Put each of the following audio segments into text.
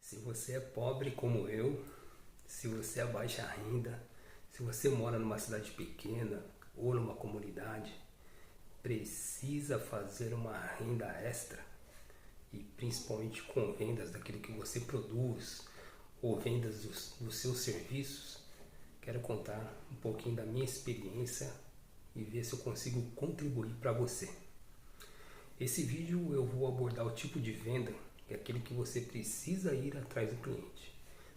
Se você é pobre como eu, se você é baixa renda, se você mora numa cidade pequena ou numa comunidade, precisa fazer uma renda extra e principalmente com vendas daquilo que você produz ou vendas dos seus serviços, quero contar um pouquinho da minha experiência e ver se eu consigo contribuir para você. Esse vídeo eu vou abordar o tipo de venda que é aquele que você precisa ir atrás do cliente,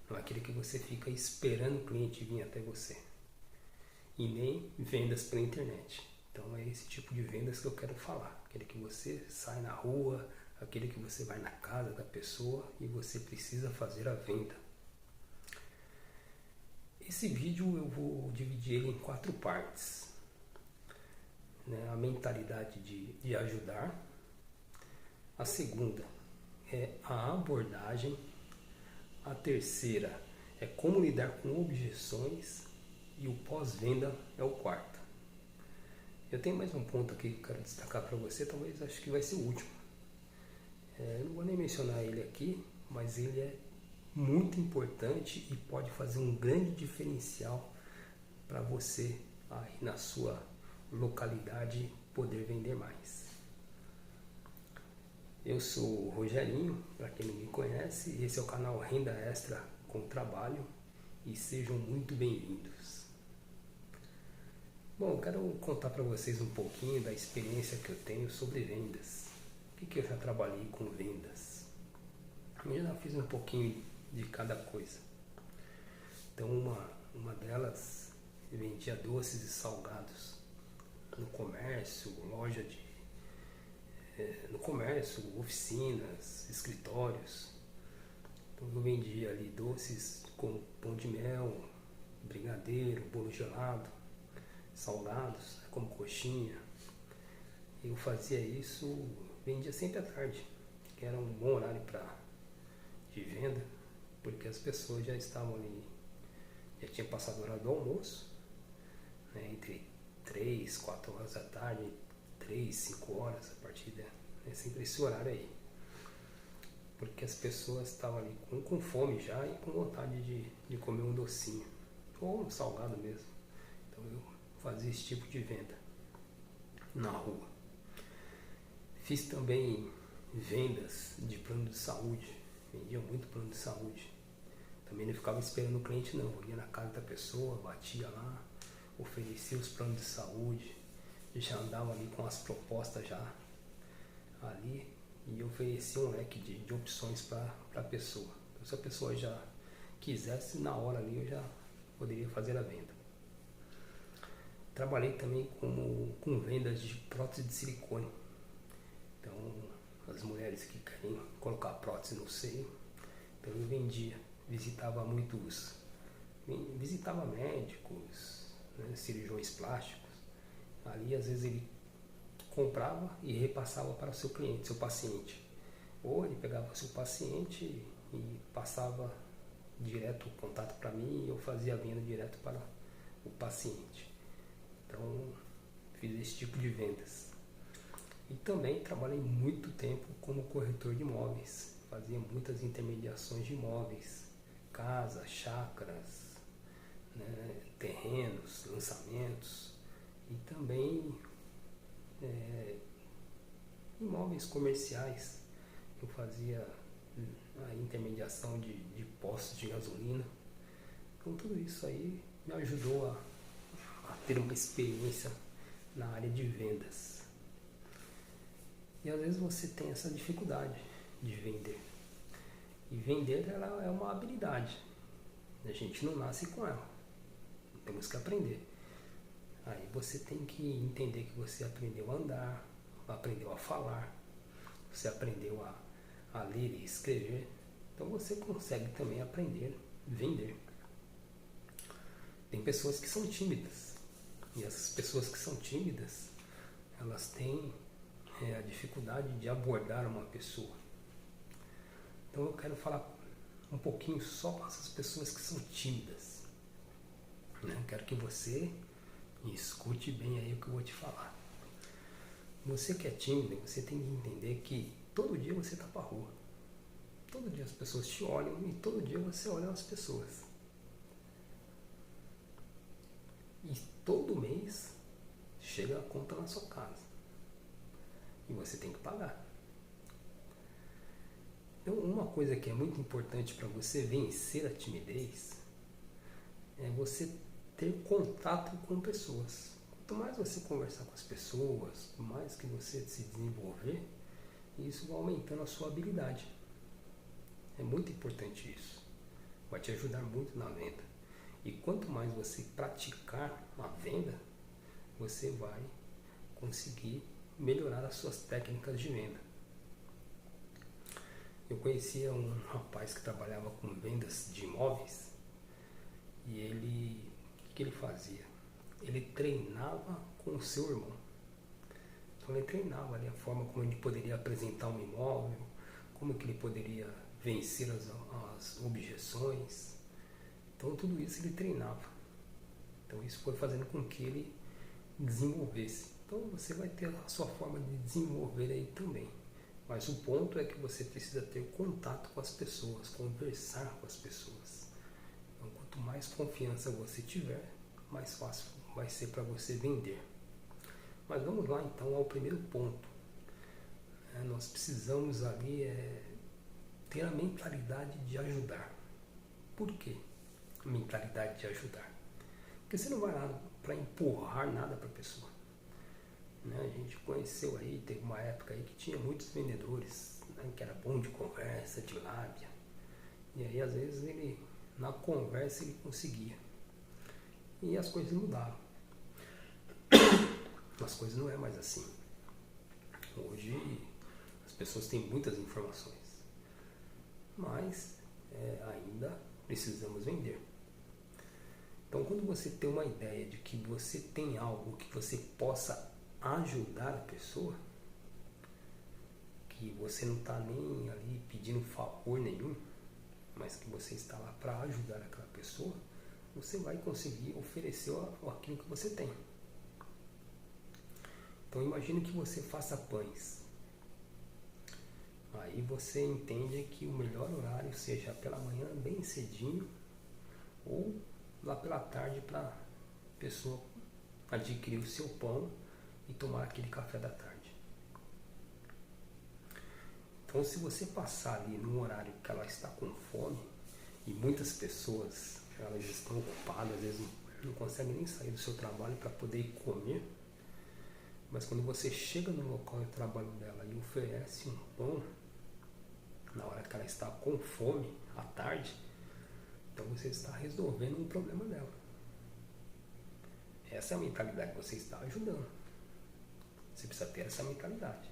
não é aquele que você fica esperando o cliente vir até você, e nem vendas pela internet. Então é esse tipo de vendas que eu quero falar, aquele que você sai na rua, aquele que você vai na casa da pessoa e você precisa fazer a venda. Esse vídeo eu vou dividir ele em 4 partes, né? A mentalidade de ajudar, a segunda é a abordagem, a terceira é como lidar com objeções e o pós-venda é o quarto. Eu tenho mais um ponto aqui que eu quero destacar para você, talvez acho que vai ser o último. Eu não vou nem mencionar ele aqui, mas ele é muito importante e pode fazer um grande diferencial para você aí na sua localidade poder vender mais. Eu sou o Rogerinho, para quem não me conhece, esse é o canal Renda Extra com Trabalho e sejam muito bem-vindos. Bom, eu quero contar para vocês um pouquinho da experiência que eu tenho sobre vendas. O que eu já trabalhei com vendas? Eu já fiz um pouquinho de cada coisa. Então uma delas eu vendia doces e salgados no comércio, no comércio, oficinas, escritórios. Então eu vendia ali doces com pão de mel, brigadeiro, bolo gelado, salgados, como coxinha. Eu fazia isso, vendia sempre à tarde, que era um bom horário de venda, porque as pessoas já estavam ali, já tinha passado o horário do almoço, né, entre 3, 4 horas da tarde, 3, 5 horas, a partir é sempre esse horário aí. Porque as pessoas estavam ali com fome já e com vontade de comer um docinho, ou um salgado mesmo. Então eu fazia esse tipo de venda na rua. Fiz também vendas de plano de saúde, vendia muito plano de saúde. Também não ficava esperando o cliente não, eu ia na casa da pessoa, batia lá, oferecia os planos de saúde, já andava ali com as propostas já ali e oferecia um leque de opções para a pessoa. Então, se a pessoa já quisesse, na hora ali eu já poderia fazer a venda. Trabalhei também com vendas de prótese de silicone. Então, as mulheres que querem colocar prótese no seio, então eu vendia, visitava médicos, né, cirurgiões plásticos. Ali às vezes ele comprava e repassava para o seu cliente, seu paciente. Ou ele pegava o seu paciente e passava direto o contato para mim e eu fazia a venda direto para o paciente. Então, fiz esse tipo de vendas. E também trabalhei muito tempo como corretor de imóveis. Fazia muitas intermediações de imóveis, casas, chácaras, né, terrenos, lançamentos e também imóveis comerciais. Eu fazia a intermediação de postos de gasolina. Então tudo isso aí me ajudou a ter uma experiência na área de vendas. E às vezes você tem essa dificuldade de vender. E vender ela é uma habilidade. A gente não nasce com ela. Temos que aprender. Aí você tem que entender que você aprendeu a andar, aprendeu a falar, você aprendeu a ler e escrever. Então você consegue também aprender a vender. Tem pessoas que são tímidas. E essas pessoas que são tímidas, elas têm a dificuldade de abordar uma pessoa. Então eu quero falar um pouquinho só com essas pessoas que são tímidas. Eu quero que você escute bem aí o que eu vou te falar. Você que é tímido, você tem que entender que todo dia você está para a rua. Todo dia as pessoas te olham e todo dia você olha as pessoas. E todo mês chega a conta na sua casa. E você tem que pagar. Então, uma coisa que é muito importante para você vencer a timidez é você ter contato com pessoas. Quanto mais você conversar com as pessoas, quanto mais que você se desenvolver, isso vai aumentando a sua habilidade. É muito importante isso. Vai te ajudar muito na venda. E quanto mais você praticar a venda, você vai conseguir melhorar as suas técnicas de venda. Eu conhecia um rapaz que trabalhava com vendas de imóveis e o que ele fazia? Ele treinava com o seu irmão. Então ele treinava ali a forma como ele poderia apresentar um imóvel, como que ele poderia vencer as objeções. Então tudo isso ele treinava. Então isso foi fazendo com que ele desenvolvesse. Então você vai ter a sua forma de desenvolver aí também. Mas o ponto é que você precisa ter contato com as pessoas, conversar com as pessoas. Então quanto mais confiança você tiver, mais fácil vai ser para você vender. Mas vamos lá então ao primeiro ponto. Nós precisamos ali ter a mentalidade de ajudar. Por quê? A mentalidade de ajudar. Porque você não vai lá para empurrar nada para a pessoa. A gente conheceu aí, teve uma época aí que tinha muitos vendedores, que era bom de conversa, de lábia. E aí às vezes ele, na conversa ele conseguia. E as coisas mudaram. As coisas não é mais assim. Hoje as pessoas têm muitas informações. Mas ainda precisamos vender. Então quando você tem uma ideia de que você tem algo que você possa ajudar a pessoa, que você não está nem ali pedindo favor nenhum, mas que você está lá para ajudar aquela pessoa, você vai conseguir oferecer aquilo que você tem. Então imagine que você faça pães. Aí você entende que o melhor horário seja pela manhã, bem cedinho, ou lá pela tarde para a pessoa adquirir o seu pão e tomar aquele café da tarde. Então se você passar ali num horário que ela está com fome, e muitas pessoas elas estão ocupadas, às vezes não conseguem nem sair do seu trabalho para poder ir comer, mas quando você chega no local de trabalho dela e oferece um pão, na hora que ela está com fome, à tarde, então você está resolvendo um problema dela. Essa é a mentalidade que você está ajudando. Você precisa ter essa mentalidade.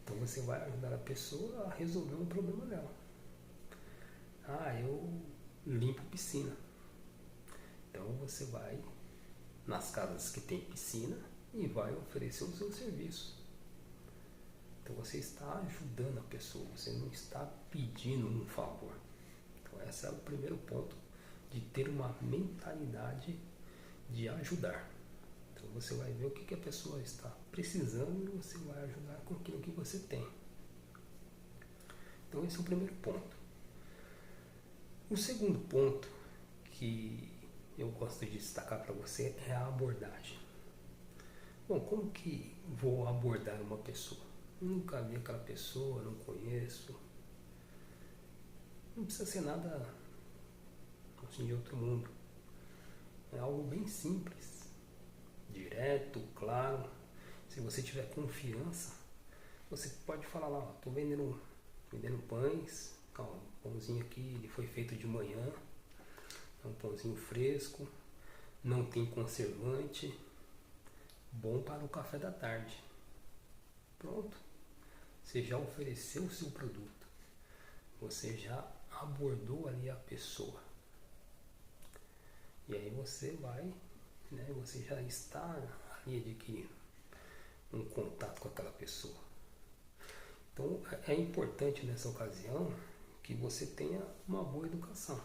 Então você vai ajudar a pessoa a resolver um problema dela. Eu limpo piscina. Então você vai nas casas que tem piscina e vai oferecer o seu serviço. Então você está ajudando a pessoa, você não está pedindo um favor. Então esse é o primeiro ponto, de ter uma mentalidade de ajudar. Então você vai ver o que a pessoa está precisando e você vai ajudar com aquilo que você tem. Então esse é o primeiro ponto. O segundo ponto que eu gosto de destacar para você é a abordagem. Bom, como que vou abordar uma pessoa? Nunca vi aquela pessoa, não conheço. Não precisa ser nada assim de outro mundo. É algo bem simples, direto, claro. Se você tiver confiança, você pode falar lá, estou vendendo pães, um pãozinho aqui, ele foi feito de manhã, é um pãozinho fresco, não tem conservante, bom para o café da tarde. Pronto, você já ofereceu o seu produto, você já abordou ali a pessoa. E aí você vai, você já está ali adquirindo um contato com aquela pessoa. Então é importante nessa ocasião que você tenha uma boa educação.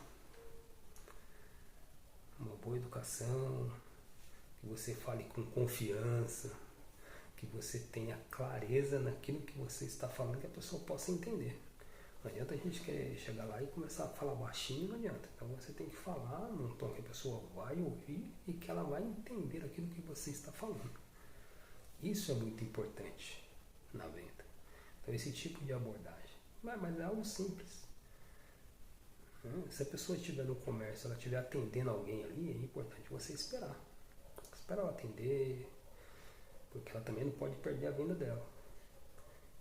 Uma boa educação, que você fale com confiança, que você tenha clareza naquilo que você está falando, que a pessoa possa entender. Não adianta a gente querer chegar lá e começar a falar baixinho, não adianta. Então você tem que falar num tom que a pessoa vai ouvir e que ela vai entender aquilo que você está falando. Isso é muito importante na venda. Então esse tipo de abordagem. Mas é algo simples. Se a pessoa estiver no comércio, ela estiver atendendo alguém ali, é importante você esperar. Espera ela atender, porque ela também não pode perder a venda dela.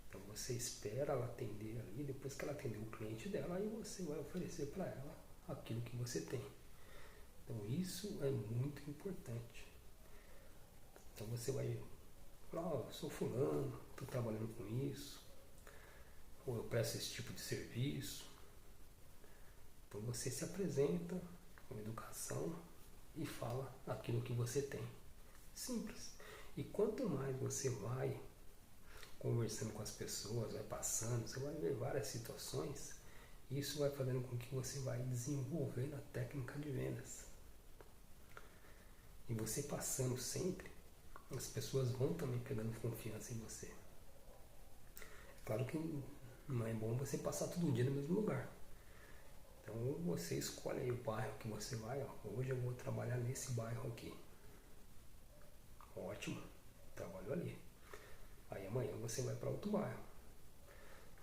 Então você espera ela atender ali, depois que ela atender o cliente dela, aí você vai oferecer para ela aquilo que você tem. Então isso é muito importante. Então você vai falar, eu sou fulano, estou trabalhando com isso, ou eu presto esse tipo de serviço. Então você se apresenta com educação e fala aquilo que você tem. Simples. E quanto mais você vai conversando com as pessoas, vai passando, você vai ver várias situações, isso vai fazendo com que você vai desenvolvendo a técnica de vendas. E você passando sempre, as pessoas vão também pegando confiança em você. É claro que não é bom você passar todo dia no mesmo lugar. Então você escolhe aí o bairro que você vai, hoje eu vou trabalhar nesse bairro aqui. Ótimo, trabalho ali. Aí amanhã você vai para outro bairro.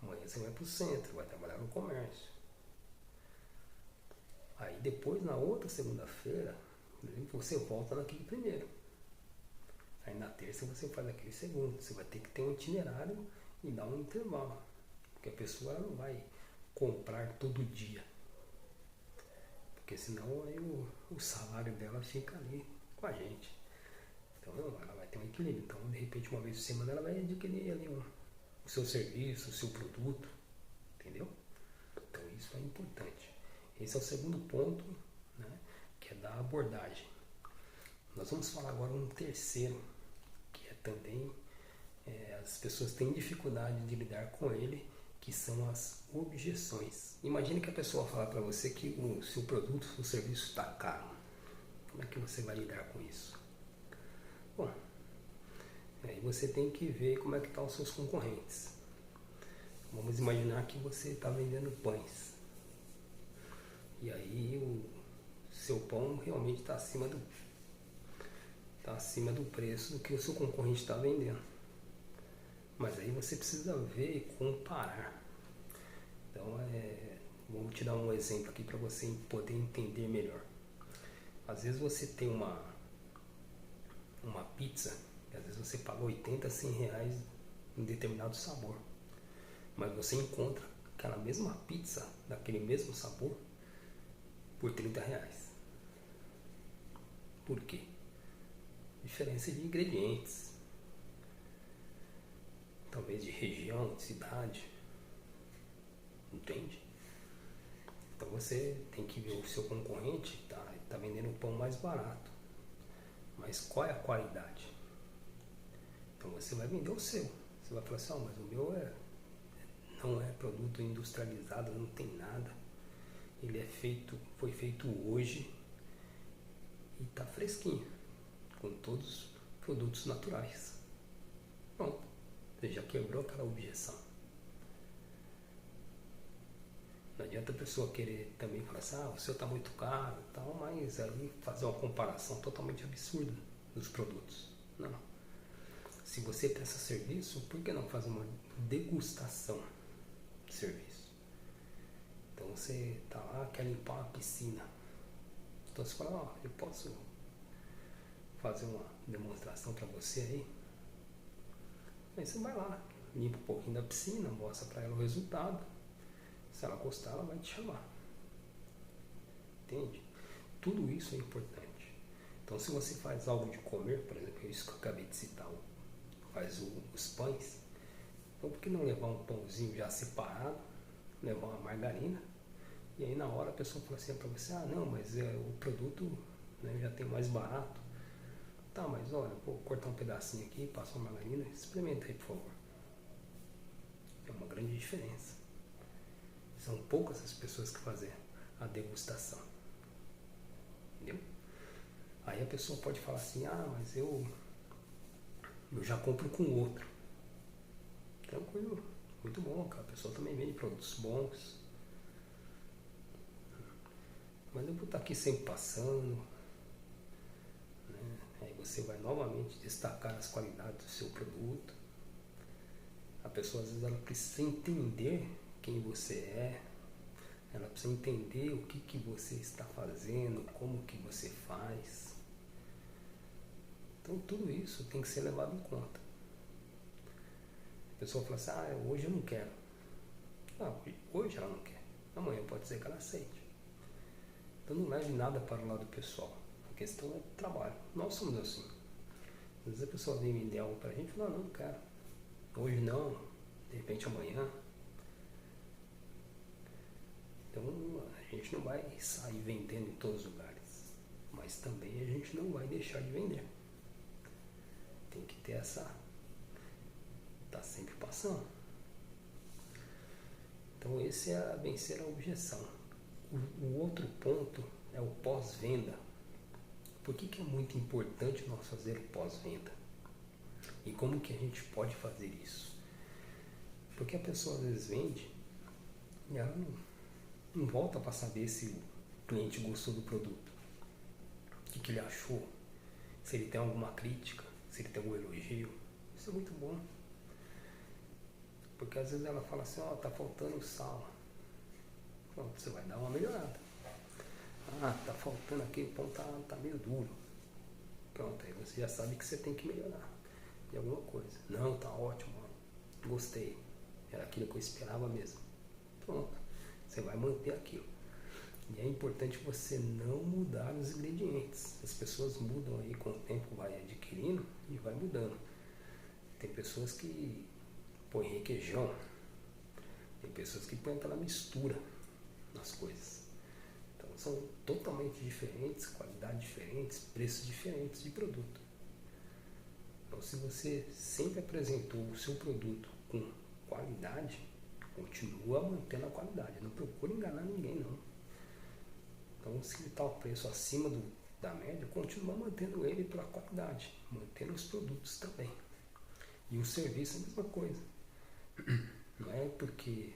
Amanhã você vai para o centro, vai trabalhar no comércio. Aí depois, na outra segunda-feira, você volta naquele primeiro. Aí na terça você faz aquele segundo. Você vai ter que ter um itinerário e dar um intervalo. Porque a pessoa não vai comprar todo dia. Porque senão aí o salário dela fica ali com a gente. Então ela vai ter um equilíbrio. Então de repente uma vez por semana ela vai adquirir ali o seu serviço, o seu produto. Entendeu? Então isso é importante. Esse é o segundo ponto, né, que é da abordagem. Nós vamos falar agora um terceiro, que é também as pessoas têm dificuldade de lidar com ele, que são as objeções. Imagine que a pessoa falar para você que o seu produto, o seu serviço está caro. Como é que você vai lidar com isso? Bom, aí você tem que ver como é que estão os seus concorrentes. Vamos imaginar que você está vendendo pães. E aí o seu pão realmente está acima do preço do que o seu concorrente está vendendo. Mas aí você precisa ver e comparar. Então vou te dar um exemplo aqui para você poder entender melhor. Às vezes você tem uma pizza, e às vezes você paga 80, 100 reais em determinado sabor. Mas você encontra aquela mesma pizza, daquele mesmo sabor, por 30 reais. Por quê? Diferença de ingredientes. Talvez de região, de cidade. Entende? Então você tem que ver o seu concorrente, tá vendendo um pão mais barato. Mas qual é a qualidade? Então você vai vender o seu. Você vai falar assim, mas o meu não é produto industrializado, não tem nada. Ele foi feito hoje e está fresquinho, com todos os produtos naturais. Pronto, você já quebrou aquela objeção. Não adianta a pessoa querer também falar assim, o seu está muito caro e tal, mas aí fazer uma comparação totalmente absurda dos produtos. Não. Se você presta serviço, por que não fazer uma degustação de serviço? Então você está lá, quer limpar uma piscina. Então você fala, eu posso fazer uma demonstração para você aí? Aí você vai lá, limpa um pouquinho da piscina, mostra para ela o resultado. Se ela gostar, ela vai te chamar. Entende? Tudo isso é importante. Então se você faz algo de comer, por exemplo, isso que eu acabei de citar, faz os pães, então por que não levar um pãozinho já separado, levar uma margarina, e aí na hora a pessoa fala assim para você, não, mas o produto, né, já tem mais barato. Tá, mas olha, vou cortar um pedacinho aqui, passa uma margarina, experimenta aí, por favor. É uma grande diferença. São poucas as pessoas que fazem a degustação. Entendeu? Aí a pessoa pode falar assim, mas eu já compro com outro. Tranquilo, muito bom, cara. A pessoa também vende produtos bons. Mas eu vou estar aqui sempre passando, né? Aí você vai novamente destacar as qualidades do seu produto. A pessoa às vezes ela precisa entender quem você é, ela precisa entender o que você está fazendo, como que você faz. Então tudo isso tem que ser levado em conta. A pessoa fala assim, hoje eu não quero. Não, hoje ela não quer. Amanhã pode ser que ela aceite. Então não leve nada para o lado pessoal. A questão é trabalho. Nós somos assim. Às vezes a pessoa vem vender algo para a gente e fala, não quero. Hoje não, de repente amanhã. Então a gente não vai sair vendendo em todos os lugares. Mas também a gente não vai deixar de vender. Tem que ter essa... Tá sempre passando. Então esse é vencer a objeção. O outro ponto é o pós-venda. Por que é muito importante nós fazer o pós-venda? E como que a gente pode fazer isso? Porque a pessoa às vezes vende e ela não volta para saber se o cliente gostou do produto. O que ele achou? Se ele tem alguma crítica, se ele tem algum elogio. Isso é muito bom. Porque às vezes ela fala assim, tá faltando sal. Pronto, você vai dar uma melhorada. Tá faltando aqui, o pão tá meio duro. Pronto, aí você já sabe que você tem que melhorar de alguma coisa. Não, tá ótimo, gostei. Era aquilo que eu esperava mesmo. Pronto, você vai manter aquilo. E é importante você não mudar os ingredientes. As pessoas mudam aí com o tempo, vai adquirindo e vai mudando. Tem pessoas que põem requeijão. Tem pessoas que põem aquela mistura nas coisas. Então são totalmente diferentes, qualidades diferentes, preços diferentes de produto. Então se você sempre apresentou o seu produto com qualidade, continua mantendo a qualidade. Não procure enganar ninguém, não. Então se está o preço acima da média, continua mantendo ele pela qualidade, mantendo os produtos também. E o serviço é a mesma coisa. Não é porque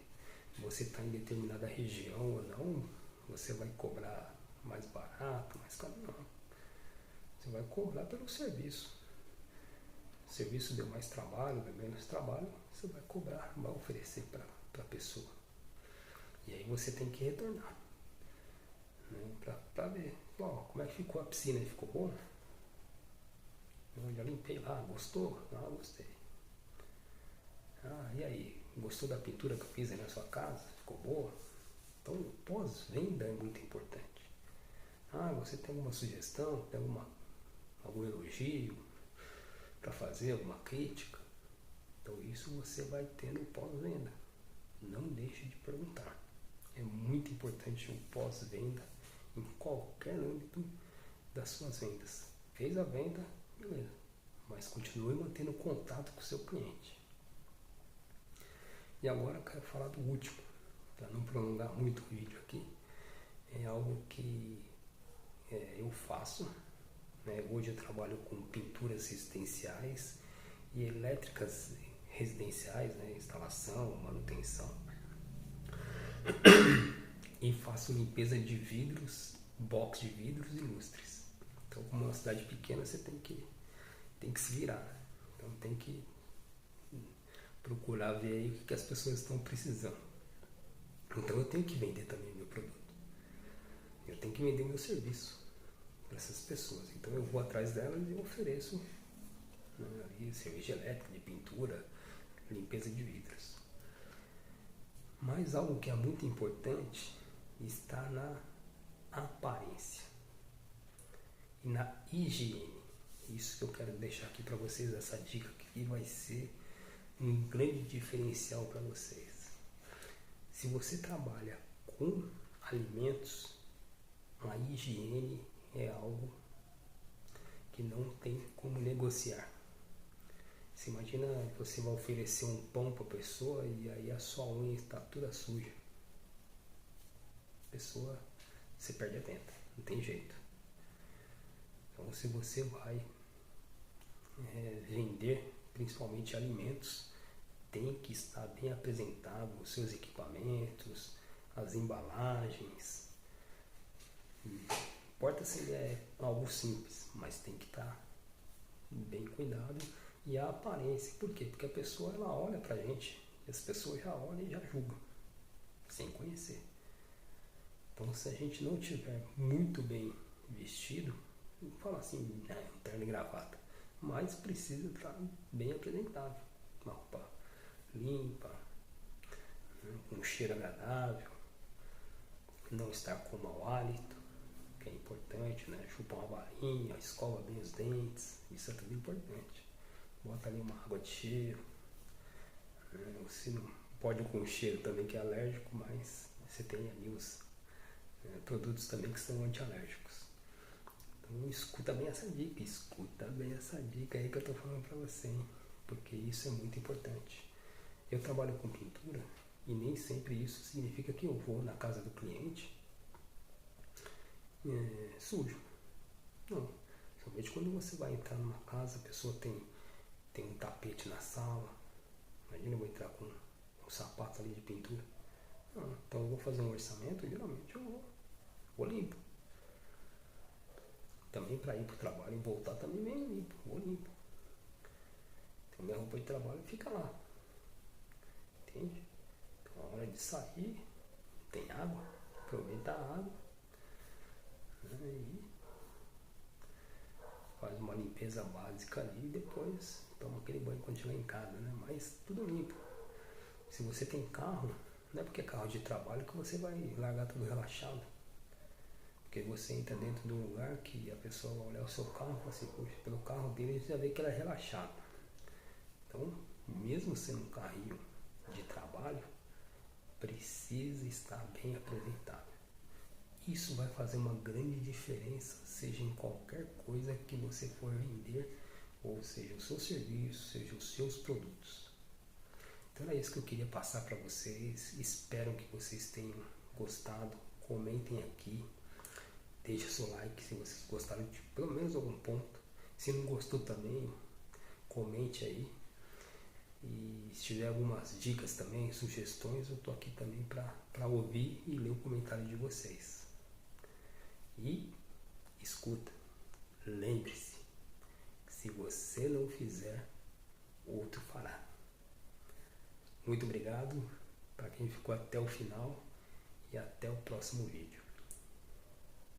você está em determinada região ou não, você vai cobrar mais barato, mais caro, não. Você vai cobrar pelo serviço. O serviço deu mais trabalho, deu menos trabalho, você vai cobrar, vai oferecer para a pessoa. E aí você tem que retornar, né, para ver, como é que ficou a piscina, ficou boa? Eu já limpei lá, gostou? Gostei. E aí, gostou da pintura que eu fiz aí na sua casa? Ficou boa? Então, o pós-venda é muito importante. Você tem alguma sugestão, tem algum elogio para fazer, alguma crítica? Então, isso você vai ter no pós-venda. Não deixe de perguntar. É muito importante o pós-venda em qualquer âmbito das suas vendas. Fez a venda, beleza. Mas continue mantendo contato com o seu cliente. E agora eu quero falar do último, para não prolongar muito o vídeo aqui. É algo que eu faço, né? Hoje eu trabalho com pinturas residenciais e elétricas residenciais, né? Instalação, manutenção. E faço limpeza de vidros, box de vidros e lustres. Então, como uma cidade pequena, você tem que se virar. Então tem que procurar ver aí o que as pessoas estão precisando. Então eu tenho que vender também meu produto. Eu tenho que vender meu serviço para essas pessoas. Então eu vou atrás delas e ofereço, né, serviço elétrico, de pintura, limpeza de vidros. Mas algo que é muito importante está na aparência e na higiene. Isso que eu quero deixar aqui para vocês, essa dica que vai ser um grande diferencial para vocês. Se você trabalha com alimentos, a higiene é algo que não tem como negociar. Você imagina que você vai oferecer um pão para a pessoa e aí a sua unha está toda suja. A pessoa, você perde a venda, não tem jeito. Então se você vai vender principalmente alimentos, tem que estar bem apresentável, os seus equipamentos, as embalagens. Não importa se ele é algo simples, mas tem que estar bem cuidado. E a aparência, por quê? Porque a pessoa ela olha pra gente, e as pessoas já olham e já julgam, sem conhecer. Então se a gente não tiver muito bem vestido, não fala assim, um terno e gravata, mas precisa estar bem apresentável, uma roupa limpa, com um cheiro agradável, não estar com mau hálito, que é importante, né? Chupa uma varinha, escova bem os dentes, isso é tudo importante. Bota ali uma água de cheiro, você não pode com cheiro também que é alérgico, mas você tem ali os produtos também que são antialérgicos. Então escuta bem essa dica aí que eu tô falando pra você, hein? Porque isso é muito importante. Eu trabalho com pintura e nem sempre isso significa que eu vou na casa do cliente sujo. Não. Somente quando você vai entrar numa casa, a pessoa tem um tapete na sala. Imagina eu vou entrar com um sapato ali de pintura. Não, então eu vou fazer um orçamento, geralmente eu vou limpo. Também para ir para o trabalho e voltar também bem limpo, vou limpo. Então minha roupa de trabalho fica lá. Entende? Então a hora de sair, tem água, aproveita a água. E faz uma limpeza básica ali e depois toma aquele banho quando chegar em casa, né? Mas tudo limpo. Se você tem carro, não é porque é carro de trabalho que você vai largar tudo relaxado. Porque você entra dentro de um lugar que a pessoa vai olhar o seu carro e fala assim, poxa, pelo carro dele você já vê que ele é relaxado. Então, mesmo sendo um carrinho de trabalho, precisa estar bem apresentável. Isso vai fazer uma grande diferença, seja em qualquer coisa que você for vender, ou seja, o seu serviço, seja os seus produtos. Então era isso que eu queria passar para vocês. Espero que vocês tenham gostado. Comentem aqui. Deixe seu like se vocês gostaram de pelo menos algum ponto. Se não gostou também, comente aí. E se tiver algumas dicas também, sugestões, eu estou aqui também para ouvir e ler o comentário de vocês. E escuta, lembre-se, se você não fizer, outro fará. Muito obrigado para quem ficou até o final e até o próximo vídeo.